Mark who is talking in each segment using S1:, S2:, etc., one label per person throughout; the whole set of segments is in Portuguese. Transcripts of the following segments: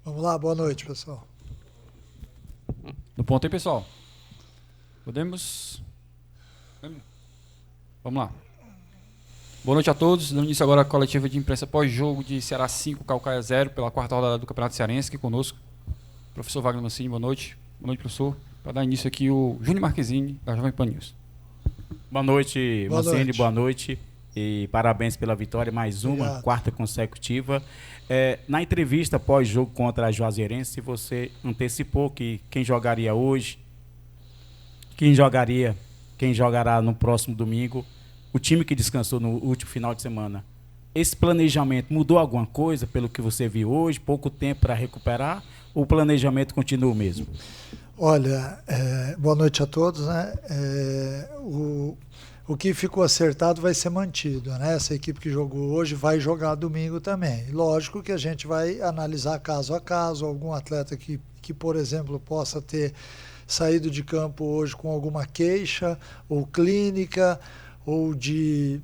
S1: Vamos lá, boa noite, pessoal.
S2: No ponto aí, pessoal. Podemos? Vamos lá. Boa noite a todos. Dando início agora à coletiva de imprensa pós-jogo de Ceará 5, Caucaia 0, pela quarta rodada do Campeonato Cearense. Aqui conosco, professor Wagner Mancini, boa noite. Boa noite, professor. Para dar início aqui, o Júnior Marquezine, da Jovem Pan News.
S3: Boa noite, Mancini, boa noite. E parabéns pela vitória, mais uma,
S1: Obrigado.
S3: Quarta consecutiva. Na entrevista pós-jogo contra a Juazeirense, você antecipou que quem jogaria hoje, quem jogará no próximo domingo, o time que descansou no último final de semana. Esse planejamento mudou alguma coisa pelo que você viu hoje? Pouco tempo para recuperar? Ou o planejamento continua o mesmo?
S1: Olha, boa noite a todos, né? O que ficou acertado vai ser mantido, né? Essa equipe que jogou hoje vai jogar domingo também. Lógico que a gente vai analisar caso a caso, algum atleta que por exemplo, possa ter saído de campo hoje com alguma queixa ou clínica ou de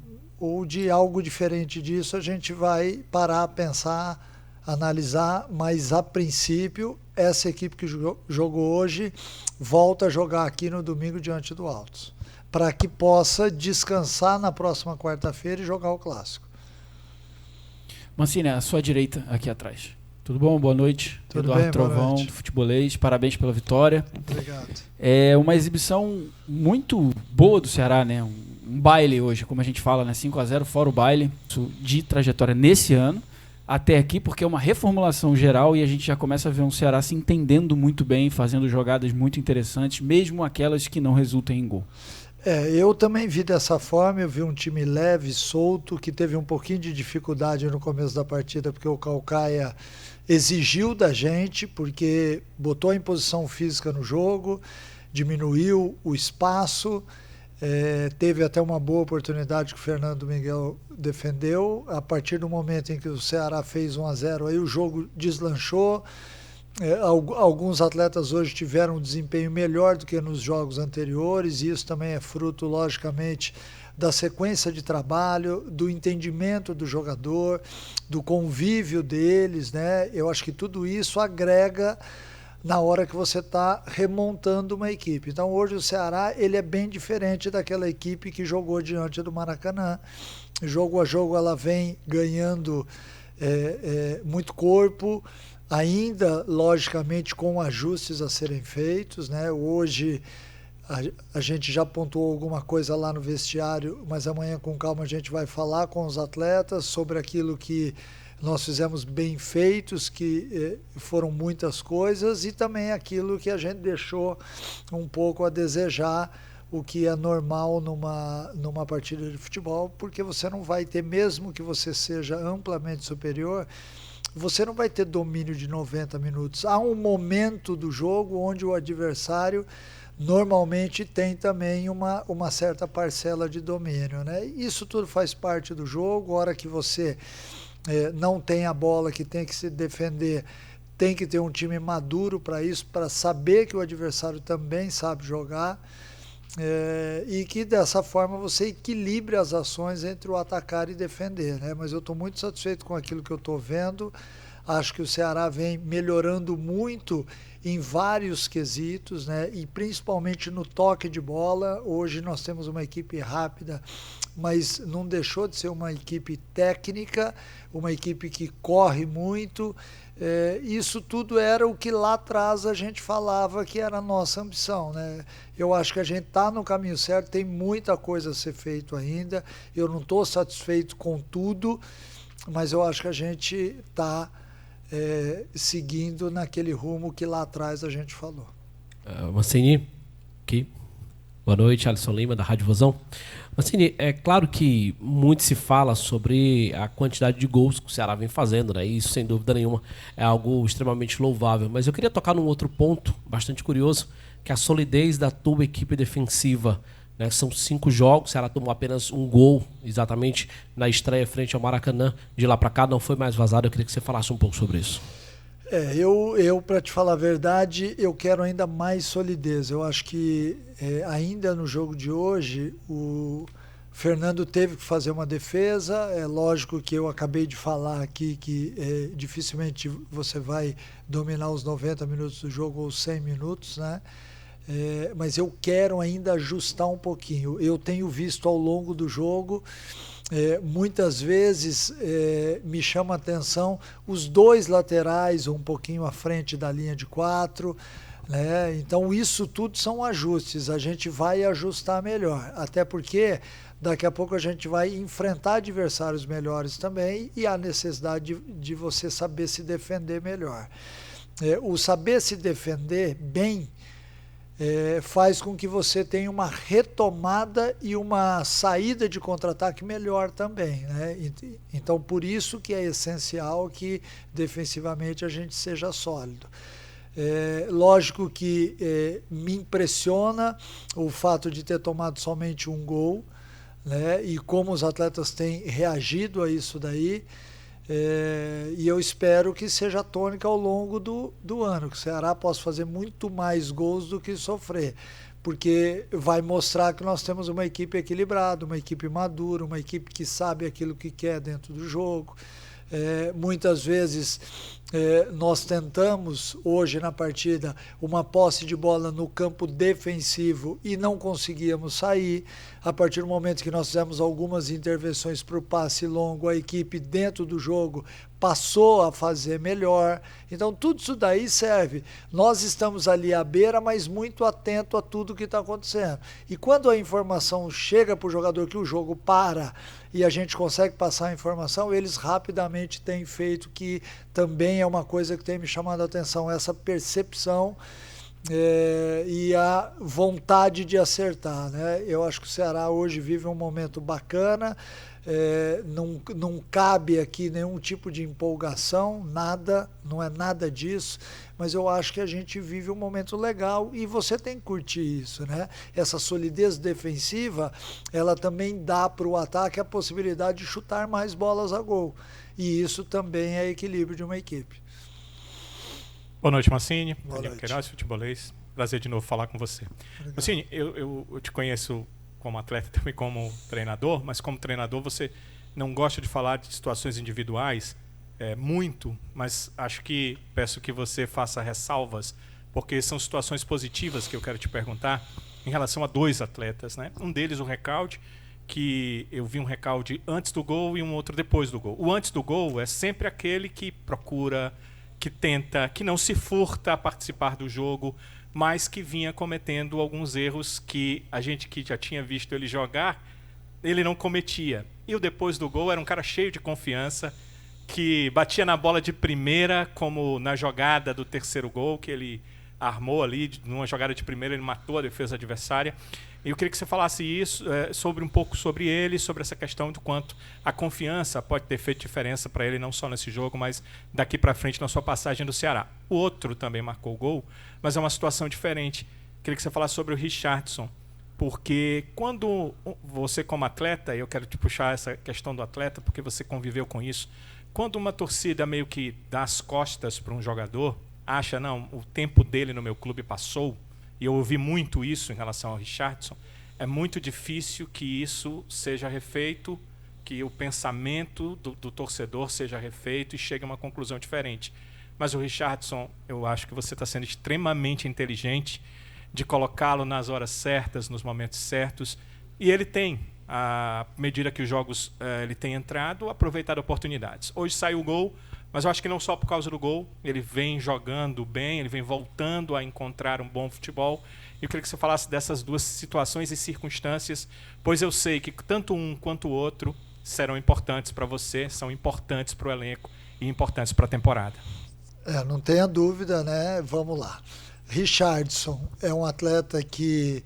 S1: algo diferente disso, a gente vai parar, pensar, analisar, mas a princípio essa equipe que jogou hoje volta a jogar aqui no domingo diante do Altos, para que possa descansar na próxima quarta-feira e jogar o Clássico.
S2: Mancini, à sua direita, aqui atrás. Tudo bom? Boa noite.
S1: Tudo
S2: Eduardo
S1: bem,
S2: Trovão, do Futebolês. Parabéns pela vitória.
S1: Obrigado.
S2: É uma exibição muito boa do Ceará, né? Um baile hoje, como a gente fala, né? 5-0, fora o baile de trajetória nesse ano até aqui, porque é uma reformulação geral e a gente já começa a ver um Ceará se entendendo muito bem, fazendo jogadas muito interessantes, mesmo aquelas que não resultem em gol.
S1: Eu também vi dessa forma, eu vi um time leve, solto, que teve um pouquinho de dificuldade no começo da partida, porque o Caucaia exigiu da gente, porque botou a imposição física no jogo, diminuiu o espaço, teve até uma boa oportunidade que o Fernando Miguel defendeu. A partir do momento em que o Ceará fez 1-0, aí o jogo deslanchou. Alguns atletas hoje tiveram um desempenho melhor do que nos jogos anteriores, e isso também é fruto, logicamente, da sequência de trabalho, do entendimento do jogador, do convívio deles, né? Eu acho que tudo isso agrega na hora que você está remontando uma equipe. Então hoje o Ceará ele é bem diferente daquela equipe que jogou diante do Maracanã. Jogo a jogo ela vem ganhando muito corpo, ainda, logicamente, com ajustes a serem feitos, né? Hoje a gente já pontuou alguma coisa lá no vestiário, mas amanhã com calma a gente vai falar com os atletas sobre aquilo que nós fizemos bem feitos, que foram muitas coisas, e também aquilo que a gente deixou um pouco a desejar, o que é normal numa partida de futebol, porque você não vai ter, mesmo que você seja amplamente superior, você não vai ter domínio de 90 minutos. Há um momento do jogo onde o adversário normalmente tem também uma certa parcela de domínio, né? Isso tudo faz parte do jogo. A hora que você não tem a bola, que tem que se defender, tem que ter um time maduro para isso, para saber que o adversário também sabe jogar, e que dessa forma você equilibre as ações entre o atacar e defender, né? Mas eu estou muito satisfeito com aquilo que eu estou vendo. Acho que o Ceará vem melhorando muito em vários quesitos, né? E principalmente no toque de bola. Hoje nós temos uma equipe rápida, mas não deixou de ser uma equipe técnica, uma equipe que corre muito. Isso tudo era o que lá atrás a gente falava que era a nossa ambição, né? Eu acho que a gente está no caminho certo, tem muita coisa a ser feito ainda. Eu não estou satisfeito com tudo, mas eu acho que a gente está seguindo naquele rumo que lá atrás a gente falou.
S4: Mancini, aqui. Boa noite, Alisson Lima, da Rádio Vozão. Mancini, é claro que muito se fala sobre a quantidade de gols que o Ceará vem fazendo, né? Isso, sem dúvida nenhuma, é algo extremamente louvável. Mas eu queria tocar num outro ponto bastante curioso, que é a solidez da tua equipe defensiva, né? São 5 jogos, o Ceará tomou apenas um gol, exatamente, na estreia frente ao Maracanã. De lá para cá não foi mais vazado. Eu queria que você falasse um pouco sobre isso.
S1: Eu para te falar a verdade, eu quero ainda mais solidez. Eu acho que ainda no jogo de hoje, Fernando teve que fazer uma defesa. É lógico que eu acabei de falar aqui que dificilmente você vai dominar os 90 minutos do jogo ou 100 minutos, né? Mas eu quero ainda ajustar um pouquinho. Eu tenho visto ao longo do jogo, muitas vezes me chama a atenção os dois laterais um pouquinho à frente da linha de 4. Né? Então isso tudo são ajustes, a gente vai ajustar melhor, até porque daqui a pouco a gente vai enfrentar adversários melhores também e há necessidade de você saber se defender melhor. O saber se defender bem faz com que você tenha uma retomada e uma saída de contra-ataque melhor também. Né? Então por isso que é essencial que defensivamente a gente seja sólido. Lógico que me impressiona o fato de ter tomado somente um gol, né, e como os atletas têm reagido a isso daí, e eu espero que seja tônica ao longo do ano, que o Ceará possa fazer muito mais gols do que sofrer, porque vai mostrar que nós temos uma equipe equilibrada, uma equipe madura, uma equipe que sabe aquilo que quer dentro do jogo. Muitas vezes nós tentamos hoje na partida uma posse de bola no campo defensivo e não conseguíamos sair. A partir do momento que nós fizemos algumas intervenções para o passe longo, a equipe dentro do jogo passou a fazer melhor. Então tudo isso daí serve. Nós estamos ali à beira, mas muito atento a tudo que está acontecendo. E quando a informação chega para o jogador que o jogo para e a gente consegue passar a informação, eles rapidamente têm feito, que também é uma coisa que tem me chamado a atenção, essa percepção e a vontade de acertar. Né? Eu acho que o Ceará hoje vive um momento bacana, não cabe aqui nenhum tipo de empolgação, nada, não é nada disso, mas eu acho que a gente vive um momento legal e você tem que curtir isso. Né? Essa solidez defensiva, ela também dá para o ataque a possibilidade de chutar mais bolas a gol, e isso também é equilíbrio de uma equipe.
S5: Boa noite, Mancini.
S1: Boa noite.
S5: Queiroz, futebolês. Prazer de novo falar com você. Obrigado. Mancini, eu te conheço como atleta e também como treinador, mas como treinador você não gosta de falar de situações individuais muito, mas acho que peço que você faça ressalvas, porque são situações positivas que eu quero te perguntar em relação a dois atletas. Né? Um deles, o Recalde, que eu vi um Recalde antes do gol e um outro depois do gol. O antes do gol é sempre aquele que procura, que tenta, que não se furta a participar do jogo, mas que vinha cometendo alguns erros que a gente que já tinha visto ele jogar, ele não cometia. E o depois do gol era um cara cheio de confiança, que batia na bola de primeira, como na jogada do terceiro gol, que ele armou ali, numa jogada de primeira, ele matou a defesa adversária. E eu queria que você falasse isso, um pouco sobre ele, sobre essa questão do quanto a confiança pode ter feito diferença para ele, não só nesse jogo, mas daqui para frente na sua passagem do Ceará. O outro também marcou o gol, mas é uma situação diferente. Queria que você falasse sobre o Richardson, porque quando você como atleta, e eu quero te puxar essa questão do atleta, porque você conviveu com isso, quando uma torcida meio que dá as costas para um jogador, acha, não, o tempo dele no meu clube passou, e eu ouvi muito isso em relação ao Richardson, é muito difícil que isso seja refeito, que o pensamento do torcedor seja refeito e chegue a uma conclusão diferente. Mas o Richardson, eu acho que você está sendo extremamente inteligente de colocá-lo nas horas certas, nos momentos certos, e ele tem, à medida que os jogos ele tem entrado, aproveitado oportunidades. Hoje saiu o gol, mas eu acho que não só por causa do gol, ele vem jogando bem, ele vem voltando a encontrar um bom futebol. E eu queria que você falasse dessas duas situações e circunstâncias, pois eu sei que tanto um quanto o outro serão importantes para você, são importantes para o elenco e importantes para a temporada.
S1: Não tenha dúvida, né? Vamos lá. Richardson é um atleta que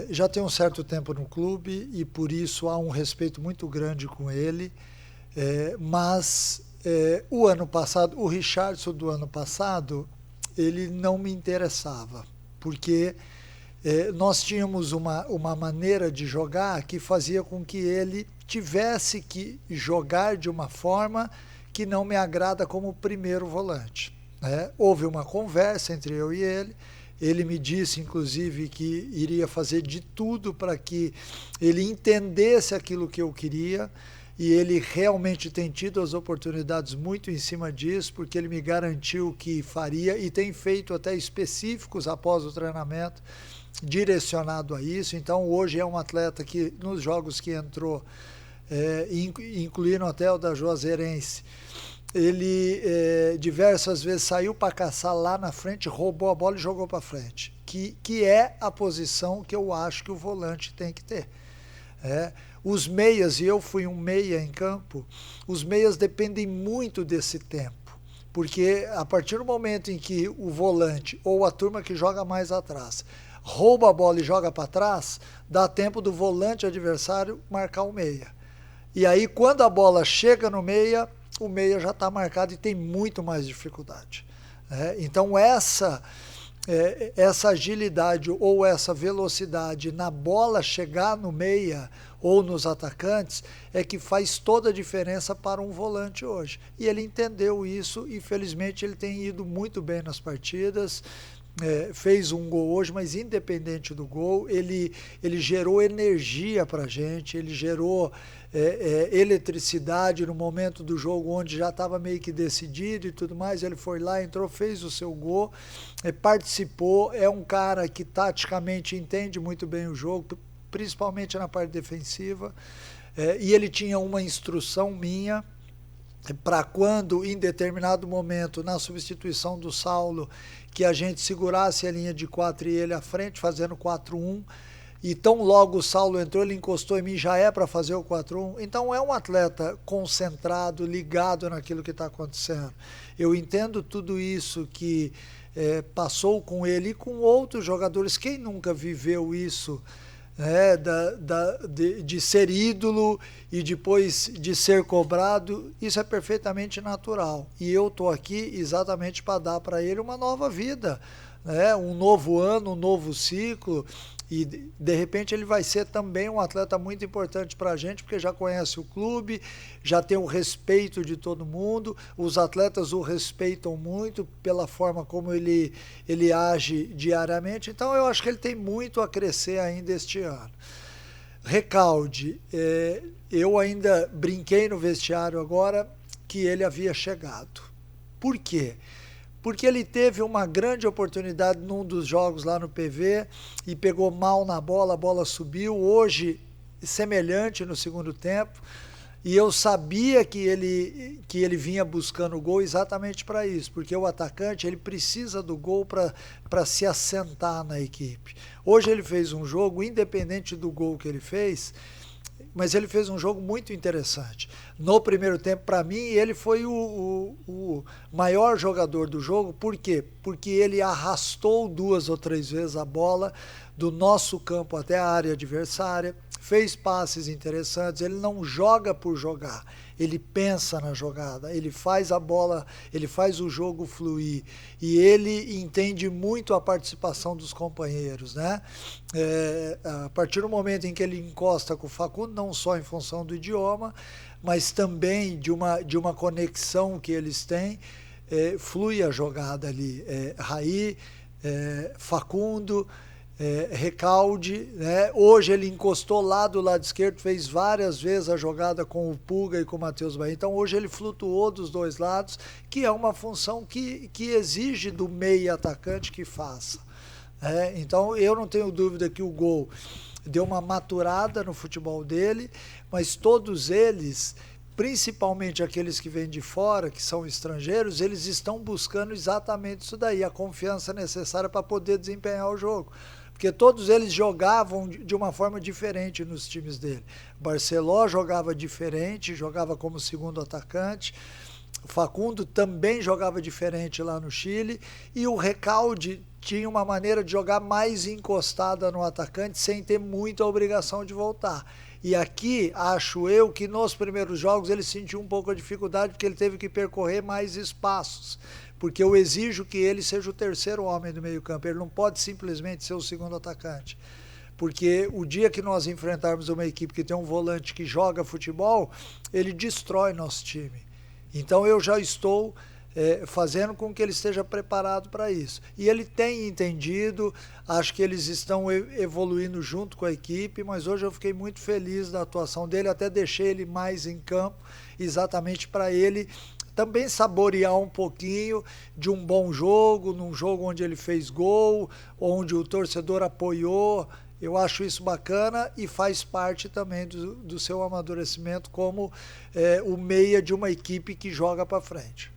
S1: já tem um certo tempo no clube e por isso há um respeito muito grande com ele, mas o ano passado, o Richardson do ano passado, ele não me interessava, porque nós tínhamos uma maneira de jogar que fazia com que ele tivesse que jogar de uma forma que não me agrada como primeiro volante. Houve uma conversa entre eu e ele, Ele me disse, inclusive, que iria fazer de tudo para que ele entendesse aquilo que eu queria, e ele realmente tem tido as oportunidades muito em cima disso, porque ele me garantiu que faria, e tem feito até específicos após o treinamento, direcionado a isso. Então, hoje é um atleta que, nos jogos que entrou, incluindo até o da Juazeirense, ele diversas vezes saiu para caçar lá na frente, roubou a bola e jogou para frente, que é a posição que eu acho que o volante tem que ter. Os meias, e eu fui um meia em campo, os meias dependem muito desse tempo, porque a partir do momento em que o volante ou a turma que joga mais atrás rouba a bola e joga para trás, dá tempo do volante adversário marcar o meia. E aí, quando a bola chega no meia, o meia já está marcado e tem muito mais dificuldade. Então, essa agilidade ou essa velocidade na bola chegar no meia ou nos atacantes é que faz toda a diferença para um volante hoje. E ele entendeu isso e, felizmente, ele tem ido muito bem nas partidas. Fez um gol hoje, mas independente do gol, ele gerou energia para a gente, ele gerou eletricidade no momento do jogo onde já estava meio que decidido e tudo mais. Ele foi lá, entrou, fez o seu gol, participou. É um cara que taticamente entende muito bem o jogo, principalmente na parte defensiva, e ele tinha uma instrução minha para quando, em determinado momento, na substituição do Saulo, que a gente segurasse a linha de 4 e ele à frente, fazendo 4-1, e tão logo o Saulo entrou, ele encostou em mim, já para fazer o 4-1. Então é um atleta concentrado, ligado naquilo que está acontecendo. Eu entendo tudo isso que passou com ele e com outros jogadores. Quem nunca viveu isso? De ser ídolo e depois de ser cobrado, isso é perfeitamente natural. E eu estou aqui exatamente para dar para ele uma nova vida, um novo ano, um novo ciclo. E de repente ele vai ser também um atleta muito importante para a gente, porque já conhece o clube, já tem o respeito de todo mundo, os atletas o respeitam muito pela forma como ele age diariamente. Então eu acho que ele tem muito a crescer ainda este ano. Recalde, eu ainda brinquei no vestiário agora que ele havia chegado. Por quê? Porque ele teve uma grande oportunidade num dos jogos lá no PV e pegou mal na bola, a bola subiu. Hoje, semelhante no segundo tempo, e eu sabia que ele vinha buscando o gol exatamente para isso, porque o atacante ele precisa do gol para se assentar na equipe. Hoje ele fez um jogo, independente do gol que ele fez, mas ele fez um jogo muito interessante. No primeiro tempo, para mim, ele foi o maior jogador do jogo. Por quê? Porque ele arrastou 2 ou 3 vezes a bola do nosso campo até a área adversária, fez passes interessantes. Ele não joga por jogar, ele pensa na jogada, ele faz a bola, ele faz o jogo fluir, e ele entende muito a participação dos companheiros, né? A partir do momento em que ele encosta com o Facundo, não só em função do idioma, mas também de uma conexão que eles têm, flui a jogada ali. Raí, Facundo, Recalde, né? Hoje ele encostou lá do lado esquerdo, fez várias vezes a jogada com o Puga e com o Matheus Bahia. Então hoje ele flutuou dos dois lados, que é uma função que exige do meio atacante que faça. Então eu não tenho dúvida que o gol deu uma maturada no futebol dele, mas todos eles, principalmente aqueles que vêm de fora, que são estrangeiros, eles estão buscando exatamente isso daí, a confiança necessária para poder desempenhar o jogo. Porque todos eles jogavam de uma forma diferente nos times dele. Barceló jogava diferente, jogava como segundo atacante. O Facundo também jogava diferente lá no Chile. E o Recalde tinha uma maneira de jogar mais encostada no atacante, sem ter muita obrigação de voltar. E aqui, acho eu, que nos primeiros jogos ele sentiu um pouco a dificuldade, porque ele teve que percorrer mais espaços. Porque eu exijo que ele seja o terceiro homem do meio campo. Ele não pode simplesmente ser o segundo atacante. Porque o dia que nós enfrentarmos uma equipe que tem um volante que joga futebol, ele destrói nosso time. Então eu já estou fazendo com que ele esteja preparado para isso. E ele tem entendido, acho que eles estão evoluindo junto com a equipe, mas hoje eu fiquei muito feliz da atuação dele, até deixei ele mais em campo, exatamente para ele também saborear um pouquinho de um bom jogo, num jogo onde ele fez gol, onde o torcedor apoiou. Eu acho isso bacana e faz parte também do seu amadurecimento como o meia de uma equipe que joga para frente.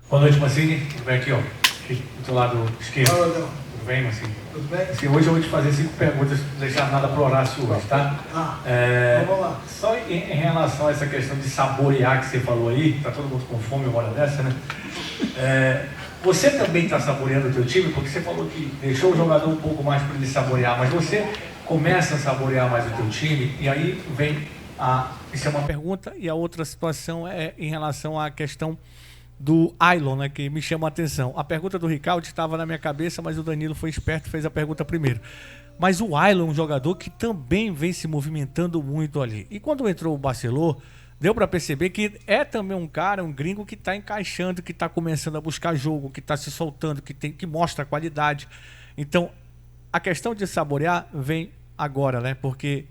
S6: Boa noite, Mancini. Tudo bem aqui, ó? Aqui, do teu lado esquerdo.
S1: Fala, Leão.
S6: Tudo bem, Mancini?
S1: Tudo bem?
S6: Assim, hoje eu vou te fazer 5 perguntas, não deixar nada pro Horácio hoje, tá?
S1: Vamos lá.
S6: Só em relação a essa questão de saborear que você falou aí, tá todo mundo com fome uma hora dessa, né? Você também está saboreando o teu time? Porque você falou que deixou o jogador um pouco mais para ele saborear, mas você começa a saborear mais o teu time e aí vem isso é uma pergunta, e a outra situação é em relação à questão do Ailon, né, que me chama a atenção. A pergunta do Ricardo estava na minha cabeça, mas o Danilo foi esperto e fez a pergunta primeiro. Mas o Ailon é um jogador que também vem se movimentando muito ali. E quando entrou o Barceló, deu para perceber que é também um cara, um gringo que está encaixando, que está começando a buscar jogo, que está se soltando, que mostra qualidade. Então, a questão de saborear vem agora, né? Porque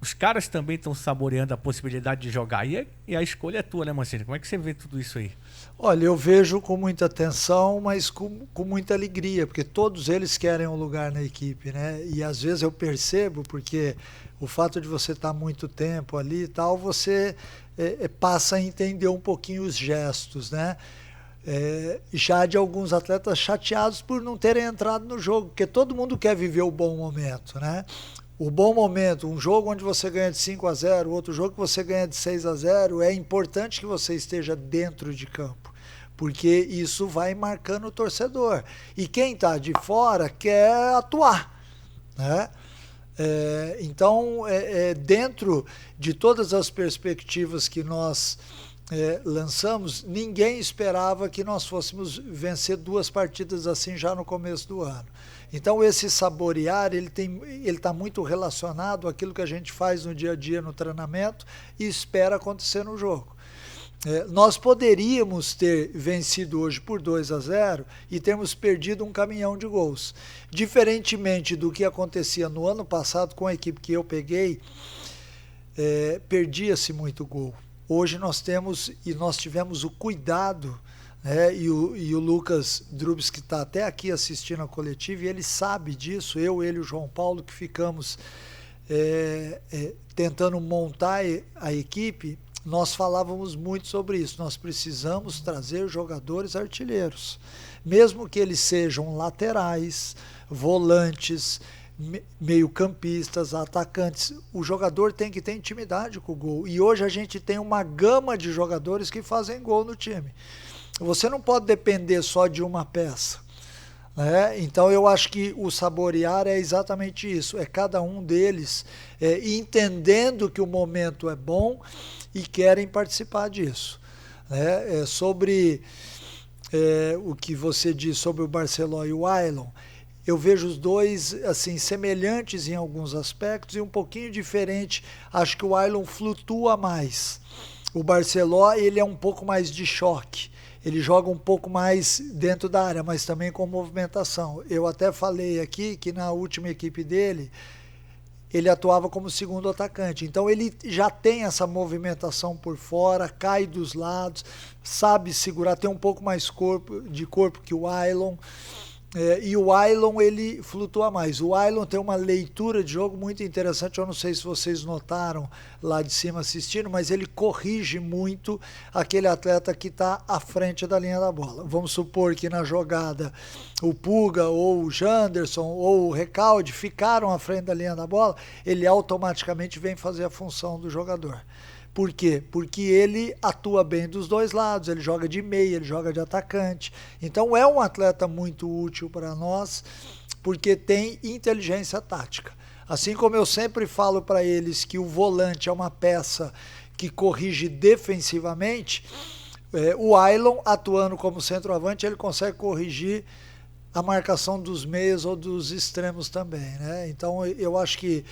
S6: os caras também estão saboreando a possibilidade de jogar. E a escolha é tua, né, Mancini? Como é que você vê tudo isso aí?
S1: Olha, eu vejo com muita atenção, mas com muita alegria, porque todos eles querem um lugar na equipe, né? E às vezes eu percebo, porque o fato de você estar muito tempo ali e tal, você passa a entender um pouquinho os gestos, né? Já de alguns atletas chateados por não terem entrado no jogo, porque todo mundo quer viver o bom momento, né? O bom momento, um jogo onde você ganha de 5-0, outro jogo que você ganha de 6-0, é importante que você esteja dentro de campo, porque isso vai marcando o torcedor. E quem está de fora quer atuar, né? Então, dentro de todas as perspectivas que nós lançamos, ninguém esperava que nós fôssemos vencer 2 partidas assim já no começo do ano. Então esse saborear, ele está muito relacionado àquilo que a gente faz no dia a dia no treinamento e espera acontecer no jogo. Nós poderíamos ter vencido hoje por 2-0 e termos perdido um caminhão de gols. Diferentemente do que acontecia no ano passado com a equipe que eu peguei, perdia-se muito gol. Hoje nós tivemos o cuidado, né? E o Lucas Drubs, que está até aqui assistindo a coletiva, e ele sabe disso, ele e o João Paulo, que ficamos tentando montar a equipe, nós falávamos muito sobre isso. Nós precisamos trazer jogadores artilheiros, mesmo que eles sejam laterais, volantes, meio-campistas, atacantes. O jogador tem que ter intimidade com o gol. E hoje a gente tem uma gama de jogadores que fazem gol no time. Você não pode depender só de uma peça, né? Então eu acho que o saborear é exatamente isso. É cada um deles entendendo que o momento é bom e querem participar disso, né? Sobre o que você diz sobre o Barceló e o Ailon, eu vejo os dois assim semelhantes em alguns aspectos e um pouquinho diferente. Acho que o Ailon flutua mais. O Barceló, ele é um pouco mais de choque. Ele joga um pouco mais dentro da área, mas também com movimentação. Eu até falei aqui que na última equipe dele, ele atuava como segundo atacante. Então ele já tem essa movimentação por fora, cai dos lados, sabe segurar, tem um pouco mais de corpo que o Ailon. E o Ailon, ele flutua mais. O Ailon tem uma leitura de jogo muito interessante. Eu não sei se vocês notaram lá de cima assistindo, mas ele corrige muito aquele atleta que está à frente da linha da bola. Vamos supor que na jogada o Puga ou o Janderson ou o Recalde ficaram à frente da linha da bola, ele automaticamente vem fazer a função do jogador. Por quê? Porque ele atua bem dos dois lados, ele joga de meia, ele joga de atacante. Então é um atleta muito útil para nós, porque tem inteligência tática. Assim como eu sempre falo para eles que o volante é uma peça que corrige defensivamente, o Ailon, atuando como centroavante, ele consegue corrigir a marcação dos meias ou dos extremos também, né? Então eu acho que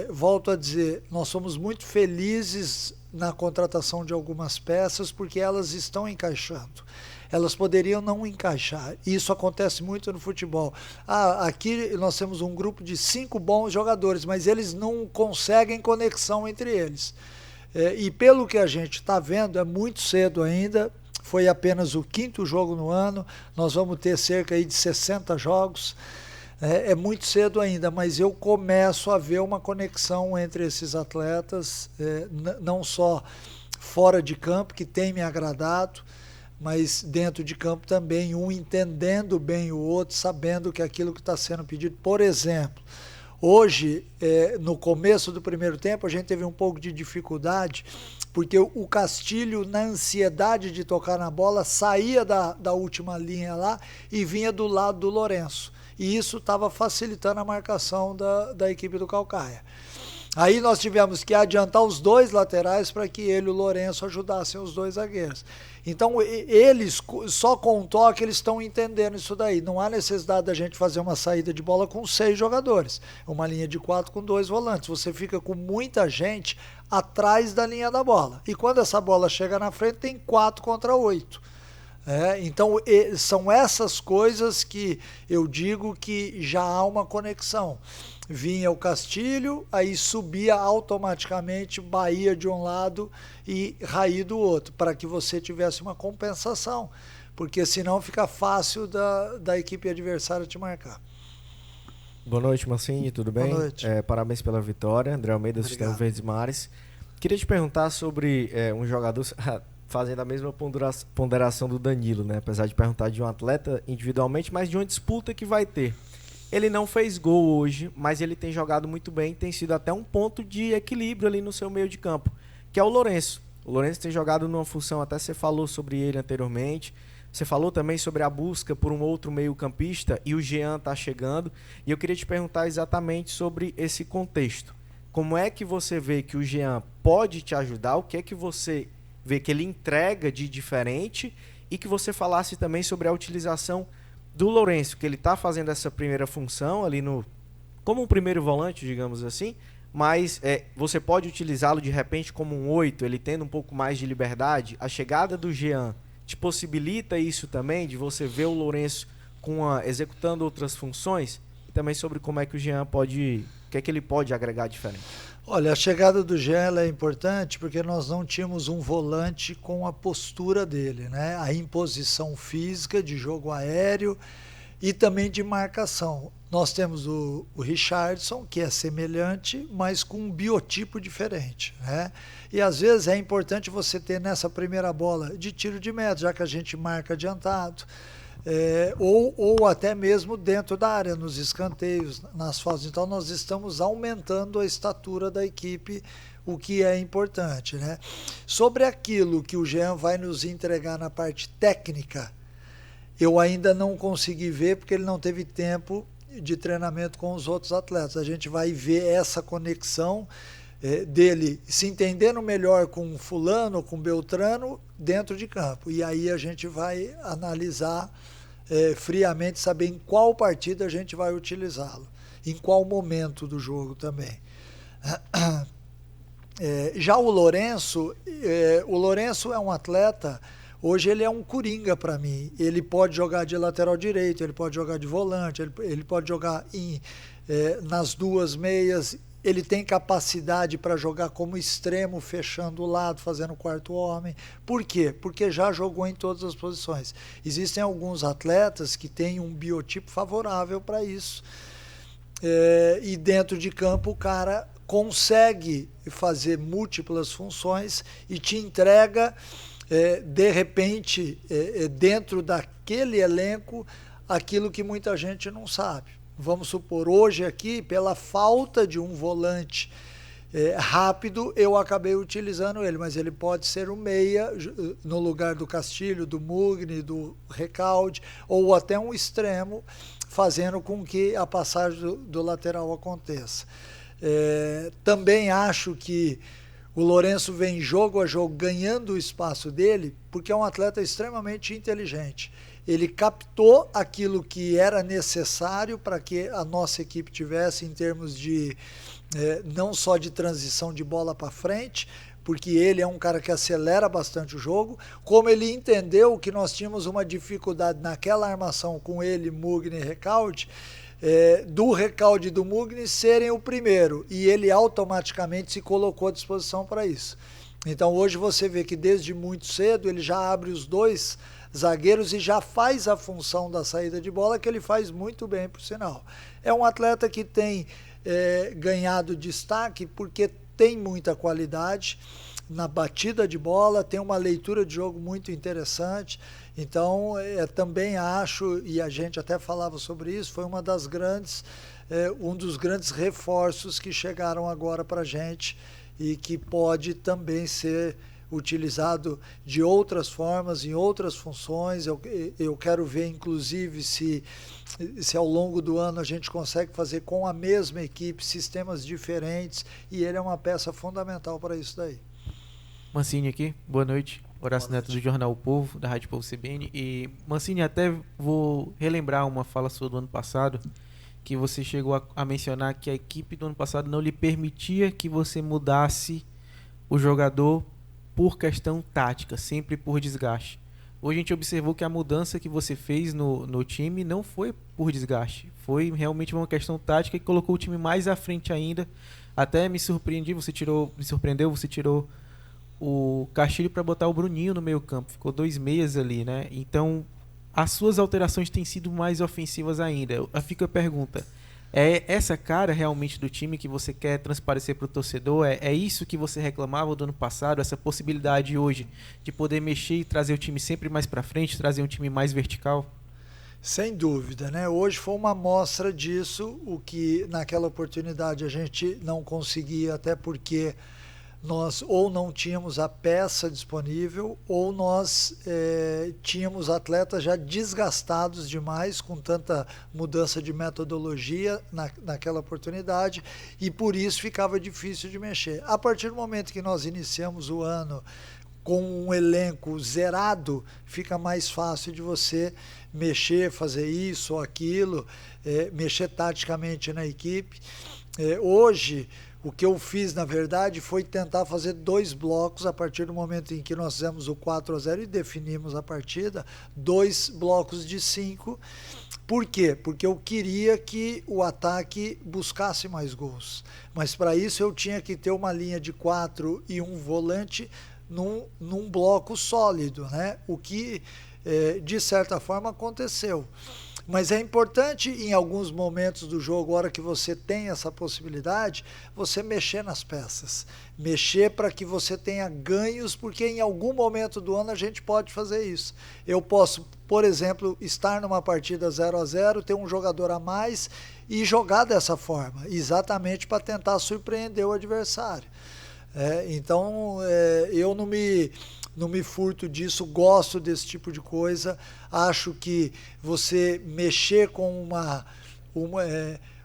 S1: volto a dizer, nós somos muito felizes na contratação de algumas peças porque elas estão encaixando. elas poderiam não encaixar. Isso acontece muito no futebol. Aqui nós temos um grupo de 5 bons jogadores, mas eles não conseguem conexão entre eles. E pelo que a gente está vendo, é muito cedo ainda, foi apenas o 5º jogo no ano, nós vamos ter cerca aí de 60 jogos, é muito cedo ainda, mas eu começo a ver uma conexão entre esses atletas, não só fora de campo, que tem me agradado, mas dentro de campo também, um entendendo bem o outro, sabendo que aquilo que está sendo pedido. Por exemplo, hoje, no começo do primeiro tempo, a gente teve um pouco de dificuldade, porque o Castilho, na ansiedade de tocar na bola, saía da última linha lá e vinha do lado do Lourenço. E isso estava facilitando a marcação da equipe do Caucaia. Aí nós tivemos que adiantar os 2 laterais para que ele e o Lourenço ajudassem os 2 zagueiros. Então, eles, só com um toque, eles estão entendendo isso daí. Não há necessidade da gente fazer uma saída de bola com 6 jogadores. Uma linha de 4 com 2 volantes. Você fica com muita gente atrás da linha da bola. E quando essa bola chega na frente, tem 4 contra 8. Então, são essas coisas que eu digo que já há uma conexão. Vinha o Castilho, aí subia automaticamente Bahia de um lado e Raí do outro, para que você tivesse uma compensação, porque senão fica fácil da equipe adversária te marcar.
S7: Boa noite, Mancini, tudo bem?
S1: Boa noite.
S7: Parabéns pela vitória, André Almeida,
S1: Obrigado.
S7: Sistema Verdes Mares. Queria te perguntar sobre um jogador fazendo a mesma ponderação do Danilo, né? Apesar de perguntar de um atleta individualmente, mas de uma disputa que vai ter. Ele não fez gol hoje, mas ele tem jogado muito bem, tem sido até um ponto de equilíbrio ali no seu meio de campo, que é o Lourenço. O Lourenço tem jogado numa função, até você falou sobre ele anteriormente, você falou também sobre a busca por um outro meio-campista e o Jean está chegando, e eu queria te perguntar exatamente sobre esse contexto. Como é que você vê que o Jean pode te ajudar? O que é que você vê que ele entrega de diferente? E que você falasse também sobre a utilização do Lourenço, que ele está fazendo essa primeira função ali como um primeiro volante, digamos assim, mas você pode utilizá-lo de repente como um 8, ele tendo um pouco mais de liberdade. A chegada do Jean te possibilita isso também, de você ver o Lourenço executando outras funções? E também sobre como é que o Jean pode, o que é que ele pode agregar diferente?
S1: Olha, a chegada do Jean é importante porque nós não tínhamos um volante com a postura dele, né? A imposição física de jogo aéreo e também de marcação. Nós temos o Richardson, que é semelhante, mas com um biotipo diferente, né? E às vezes é importante você ter nessa primeira bola de tiro de meta, já que a gente marca adiantado. Ou até mesmo dentro da área, nos escanteios, nas faltas. Então nós estamos aumentando a estatura da equipe, o que é importante, né? Sobre aquilo que o Jean vai nos entregar na parte técnica, eu ainda não consegui ver, porque ele não teve tempo de treinamento com os outros atletas. A gente vai ver essa conexão dele se entendendo melhor com fulano, com Beltrano, dentro de campo. E aí a gente vai analisar friamente, saber em qual partida a gente vai utilizá-lo, em qual momento do jogo também. Já o Lourenço é um atleta, hoje ele é um coringa para mim. Ele pode jogar de lateral direito, ele pode jogar de volante, ele pode jogar nas 2 meias. Ele tem capacidade para jogar como extremo, fechando o lado, fazendo o 4º homem. Por quê? Porque já jogou em todas as posições. Existem alguns atletas que têm um biotipo favorável para isso. E dentro de campo o cara consegue fazer múltiplas funções e te entrega, de repente, dentro daquele elenco, aquilo que muita gente não sabe. Vamos supor, hoje aqui, pela falta de um volante rápido, eu acabei utilizando ele, mas ele pode ser um meia no lugar do Castilho, do Mugni, do Recalde, ou até um extremo, fazendo com que a passagem do lateral aconteça. Também acho que o Lourenço vem jogo a jogo ganhando o espaço dele, porque é um atleta extremamente inteligente. Ele captou aquilo que era necessário para que a nossa equipe tivesse em termos de não só de transição de bola para frente, porque ele é um cara que acelera bastante o jogo, como ele entendeu que nós tínhamos uma dificuldade naquela armação com ele, Mugni e Recalde, do Recalde e do Mugni serem o primeiro, e ele automaticamente se colocou à disposição para isso. Então hoje você vê que desde muito cedo ele já abre os 2 zagueiros e já faz a função da saída de bola, que ele faz muito bem, por sinal. É um atleta que tem ganhado destaque porque tem muita qualidade na batida de bola, tem uma leitura de jogo muito interessante. Então, também acho, e a gente até falava sobre isso, foi um dos grandes reforços que chegaram agora para a gente e que pode também ser utilizado de outras formas, em outras funções. Eu quero ver, inclusive, se ao longo do ano a gente consegue fazer com a mesma equipe sistemas diferentes, e ele é uma peça fundamental para isso daí.
S8: Mancini aqui, boa noite. Horácio Neto do Jornal O Povo, da Rádio Povo CBN. E, Mancini, até vou relembrar uma fala sua do ano passado, que você chegou a mencionar que a equipe do ano passado não lhe permitia que você mudasse o jogador por questão tática, sempre por desgaste. Hoje a gente observou que a mudança que você fez no time não foi por desgaste, foi realmente uma questão tática que colocou o time mais à frente ainda. Até me surpreendeu, você tirou o Castilho para botar o Bruninho no meio campo, ficou 2 meias ali, né? Então as suas alterações têm sido mais ofensivas ainda. Fica a pergunta: é essa cara realmente do time que você quer transparecer para o torcedor? É isso que você reclamava do ano passado, essa possibilidade hoje de poder mexer e trazer o time sempre mais para frente, trazer um time mais vertical?
S1: Sem dúvida, né? Hoje foi uma amostra disso, o que naquela oportunidade a gente não conseguia, até porque nós ou não tínhamos a peça disponível, ou nós tínhamos atletas já desgastados demais com tanta mudança de metodologia naquela oportunidade, e por isso ficava difícil de mexer. A partir do momento que nós iniciamos o ano com um elenco zerado, fica mais fácil de você mexer, fazer isso ou aquilo, mexer taticamente na equipe. Hoje, o que eu fiz, na verdade, foi tentar fazer 2 blocos a partir do momento em que nós fizemos o 4-0 e definimos a partida, 2 blocos de 5. Por quê? Porque eu queria que o ataque buscasse mais gols. Mas para isso eu tinha que ter uma linha de 4 e um volante num bloco sólido, né? O que, de certa forma, aconteceu. Mas é importante, em alguns momentos do jogo, a hora que você tem essa possibilidade, você mexer nas peças. Mexer para que você tenha ganhos, porque em algum momento do ano a gente pode fazer isso. Eu posso, por exemplo, estar numa partida 0-0, ter um jogador a mais e jogar dessa forma, exatamente para tentar surpreender o adversário. Então, eu não me furto disso, gosto desse tipo de coisa. Acho que você mexer com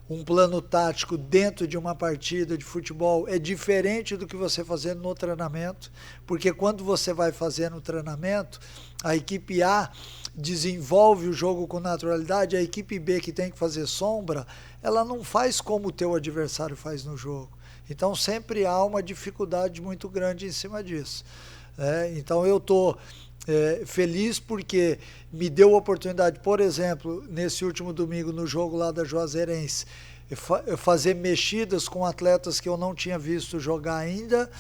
S1: um plano tático dentro de uma partida de futebol é diferente do que você fazer no treinamento, porque quando você vai fazer no treinamento, a equipe A desenvolve o jogo com naturalidade, a equipe B, que tem que fazer sombra, ela não faz como o teu adversário faz no jogo. Então sempre há uma dificuldade muito grande em cima disso. Então eu estou feliz porque me deu a oportunidade, por exemplo, nesse último domingo no jogo lá da Juazeirense, fazer mexidas com atletas que eu não tinha visto jogar ainda,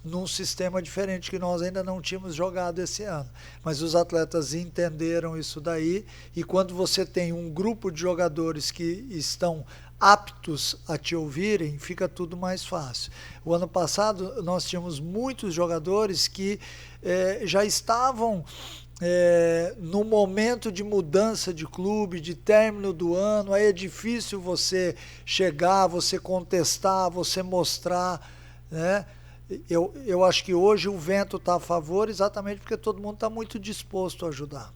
S1: num sistema diferente que nós ainda não tínhamos jogado esse ano. Mas os atletas entenderam isso daí, e quando você tem um grupo de jogadores que estão aptos a te ouvirem, fica tudo mais fácil. O ano passado nós tínhamos muitos jogadores que já estavam no momento de mudança de clube, de término do ano. Aí é difícil você chegar, você contestar, você mostrar, né? Eu acho que hoje o vento está a favor, exatamente porque todo mundo está muito disposto a ajudar.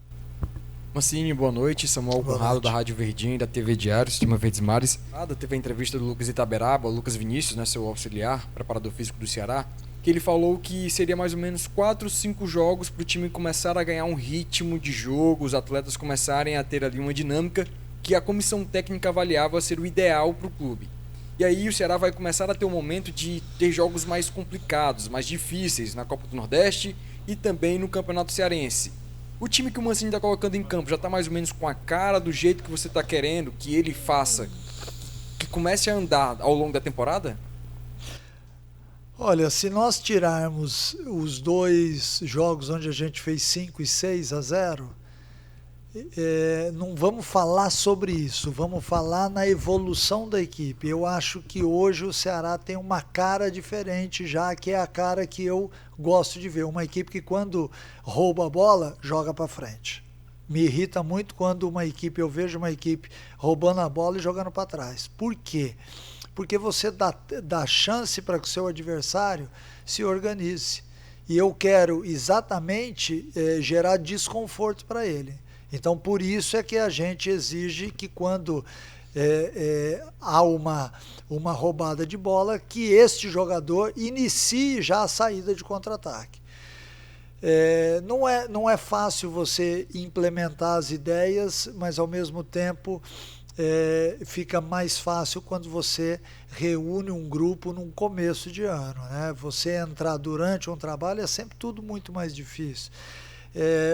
S9: Mancini, boa noite. Samuel Conrado, da Rádio Verdinha e da TV Diário, Sistema Verdes Mares. Teve a entrevista do Lucas Itaberaba, Lucas Vinícius, né, seu auxiliar, preparador físico do Ceará, que ele falou que seria mais ou menos 4 ou 5 jogos para o time começar a ganhar um ritmo de jogo, os atletas começarem a ter ali uma dinâmica que a comissão técnica avaliava ser o ideal para o clube. E aí o Ceará vai começar a ter um momento de ter jogos mais complicados, mais difíceis na Copa do Nordeste e também no Campeonato Cearense. O time que o Mancini está colocando em campo já está mais ou menos com a cara do jeito que você está querendo que ele faça, que comece a andar ao longo da temporada?
S1: Olha, se nós tirarmos os 2 jogos onde a gente fez 5 e 6-0, não vamos falar sobre isso, vamos falar na evolução da equipe. Eu acho que hoje o Ceará tem uma cara diferente já, que é a cara que eu gosto de ver. Uma equipe que quando rouba a bola, joga para frente. Me irrita muito quando eu vejo uma equipe roubando a bola e jogando para trás. Por quê? Porque você dá chance para que o seu adversário se organize. E eu quero exatamente gerar desconforto para ele. Então, por isso é que a gente exige que quando há uma roubada de bola, que este jogador inicie já a saída de contra-ataque. Não é fácil você implementar as ideias, mas ao mesmo tempo fica mais fácil quando você reúne um grupo num começo de ano, né? Você entrar durante um trabalho é sempre tudo muito mais difícil.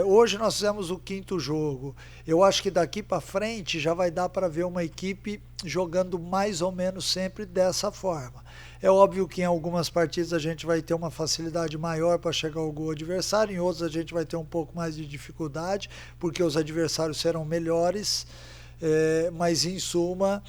S1: Hoje nós fizemos o 5º jogo. Eu acho que daqui para frente já vai dar para ver uma equipe jogando mais ou menos sempre dessa forma. É óbvio que em algumas partidas a gente vai ter uma facilidade maior para chegar ao gol adversário, em outras a gente vai ter um pouco mais de dificuldade, porque os adversários serão melhores. Mas em suma,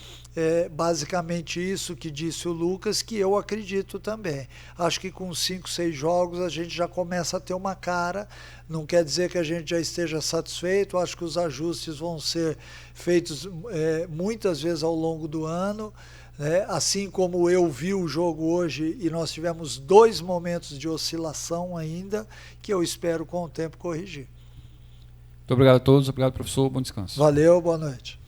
S1: basicamente isso que disse o Lucas, que eu acredito também. Acho que com 5, 6 jogos a gente já começa a ter uma cara, não quer dizer que a gente já esteja satisfeito, acho que os ajustes vão ser feitos muitas vezes ao longo do ano, né? Assim como eu vi o jogo hoje e nós tivemos 2 momentos de oscilação ainda, que eu espero com o tempo corrigir.
S10: Muito obrigado a todos, obrigado professor, bom descanso.
S1: Valeu, boa noite.